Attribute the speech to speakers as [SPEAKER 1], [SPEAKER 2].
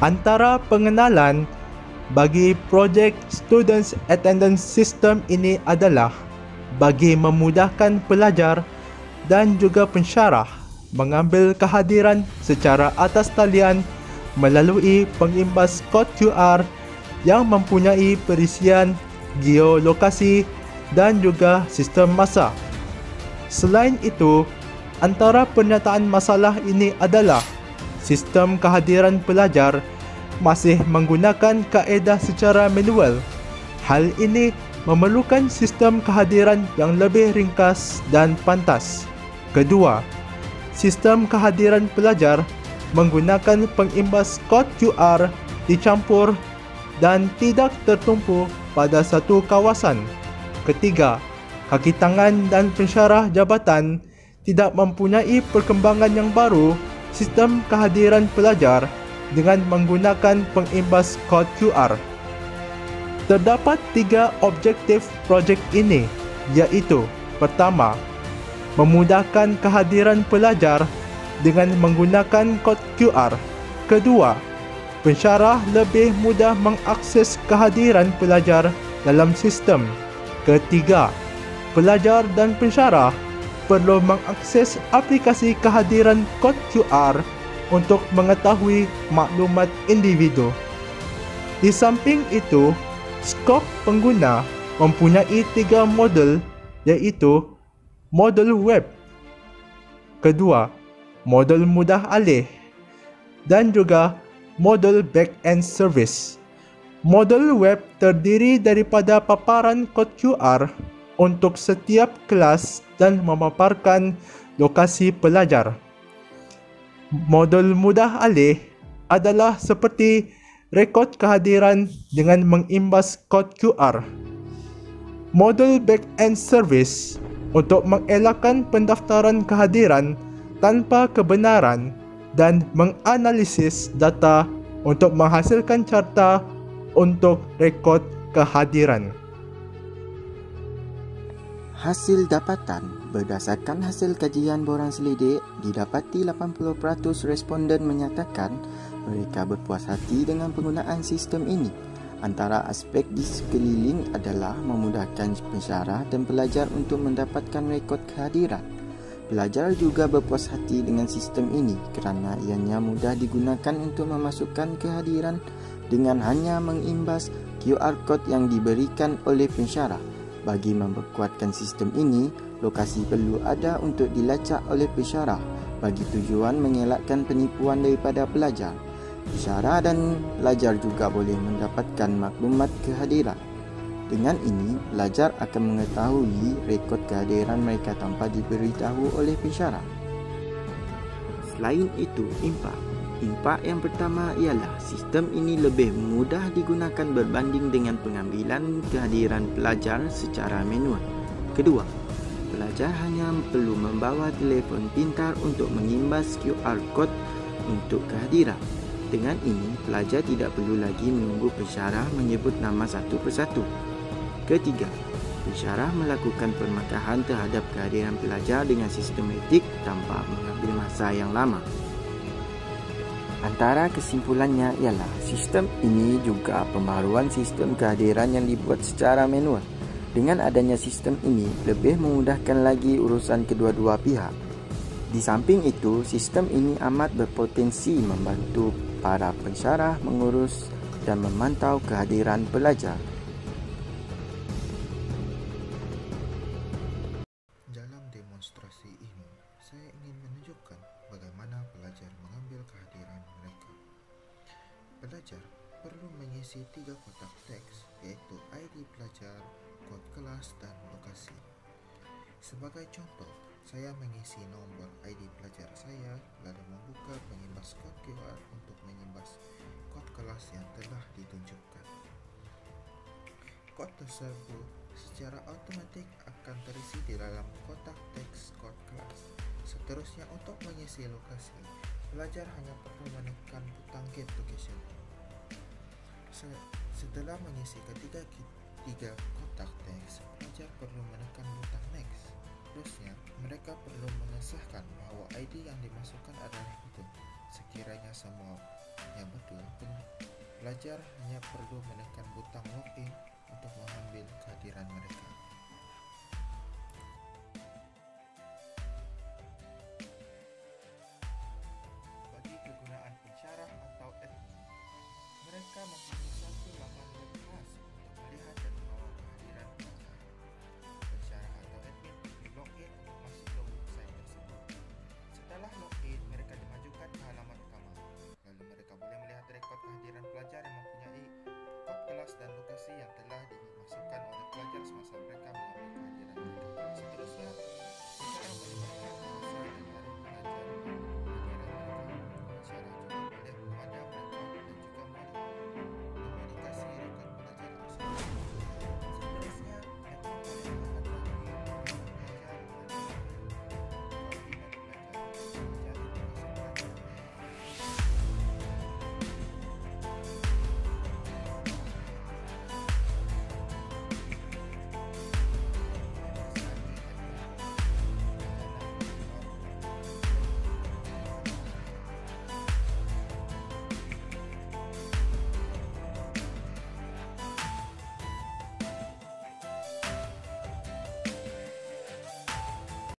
[SPEAKER 1] Antara pengenalan bagi projek Students Attendance System ini adalah bagi memudahkan pelajar dan juga pensyarah mengambil kehadiran secara atas talian melalui pengimbas kod QR yang mempunyai perisian geolokasi dan juga sistem masa. Selain itu, antara pernyataan masalah ini adalah sistem kehadiran pelajar masih menggunakan kaedah secara manual. Hal ini memerlukan sistem kehadiran yang lebih ringkas dan pantas. Kedua, sistem kehadiran pelajar menggunakan pengimbas kod QR dicampur dan tidak tertumpu pada satu kawasan. Ketiga, kaki tangan dan pensyarah jabatan tidak mempunyai perkembangan yang baru sistem kehadiran pelajar dengan menggunakan pengimbas kod QR. Terdapat 3 objektif projek ini, iaitu: pertama, memudahkan kehadiran pelajar dengan menggunakan kod QR. Kedua, pensyarah lebih mudah mengakses kehadiran pelajar dalam sistem. Ketiga, pelajar dan pensyarah perlu mengakses aplikasi kehadiran kod QR untuk mengetahui maklumat individu. Di samping itu, skop pengguna mempunyai 3 modul, iaitu modul web, kedua, modul mudah alih, dan juga modul back-end service. Modul web terdiri daripada paparan kod QR untuk setiap kelas dan memaparkan lokasi pelajar. Modul mudah alih adalah seperti rekod kehadiran dengan mengimbas kod QR. Modul back-end service untuk mengelakkan pendaftaran kehadiran tanpa kebenaran dan menganalisis data untuk menghasilkan carta untuk rekod kehadiran.
[SPEAKER 2] Hasil dapatan berdasarkan hasil kajian borang selidik, didapati 80% responden menyatakan mereka berpuas hati dengan penggunaan sistem ini. Antara aspek di sekeliling adalah memudahkan pensyarah dan pelajar untuk mendapatkan rekod kehadiran. Pelajar juga berpuas hati dengan sistem ini kerana ianya mudah digunakan untuk memasukkan kehadiran dengan hanya mengimbas QR code yang diberikan oleh pensyarah. Bagi memperkuatkan sistem ini, lokasi perlu ada untuk dilacak oleh pensyarah bagi tujuan mengelakkan penipuan daripada pelajar. Pensyarah dan pelajar juga boleh mendapatkan maklumat kehadiran. Dengan ini, pelajar akan mengetahui rekod kehadiran mereka tanpa diberitahu oleh pensyarah. Selain itu, impak yang pertama ialah sistem ini lebih mudah digunakan berbanding dengan pengambilan kehadiran pelajar secara manual. Kedua, pelajar hanya perlu membawa telefon pintar untuk mengimbas QR code untuk kehadiran. Dengan ini, pelajar tidak perlu lagi menunggu pensyarah menyebut nama satu persatu. Ketiga, pensyarah melakukan permakahan terhadap kehadiran pelajar dengan sistematik tanpa mengambil masa yang lama. Antara kesimpulannya ialah sistem ini juga pembaharuan sistem kehadiran yang dibuat secara manual. Dengan adanya sistem ini, lebih memudahkan lagi urusan kedua-dua pihak. Di samping itu, sistem ini amat berpotensi membantu para pensyarah mengurus dan memantau kehadiran pelajar.
[SPEAKER 3] Dalam demonstrasi ini, saya ingin menunjukkan bagaimana pelajar mengambil kehadiran mereka. Pelajar perlu mengisi 3 kotak teks, iaitu ID pelajar, kod kelas, dan lokasi. Sebagai contoh, saya mengisi nombor ID pelajar saya, lalu membuka pengimbas kod QR untuk mengimbas kod kelas yang telah ditunjukkan. Kod tersebut secara automatik akan terisi di dalam kotak teks kod kelas. Seterusnya, untuk mengisi lokasi, pelajar hanya perlu menekan butang Get Location. Setelah mengisi ketiga kotak teks, pelajar perlu menekan butang Next. Seterusnya, mereka perlu mengesahkan bahawa ID yang dimasukkan adalah itu. Sekiranya semua Yang betul, pelajar hanya perlu menekan butang login untuk mengambil kehadiran mereka.